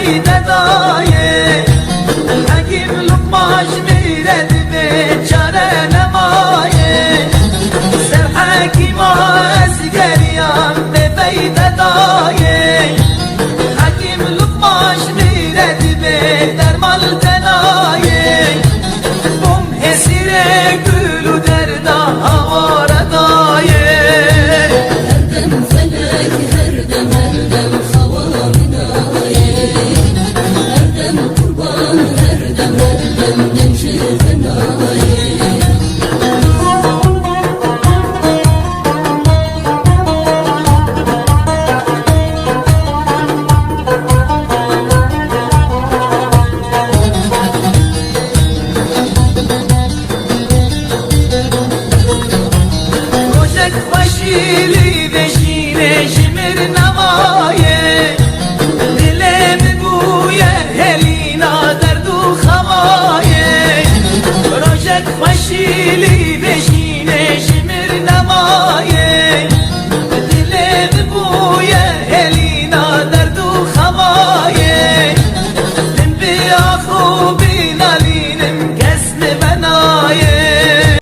beyde daye Hakim Lukmaş mired beçare nemaye Ser hakima esgeriyam be beyde daye Hakim Lukmaş mired be dermal tenaye Bum hesire gülü derda havara daye Herdem felek herdem hava minaye Herdem kurban herdem nemşe fenaye Başili beşine şimir namaye Dilem buye helina derdu havaye Rojek başı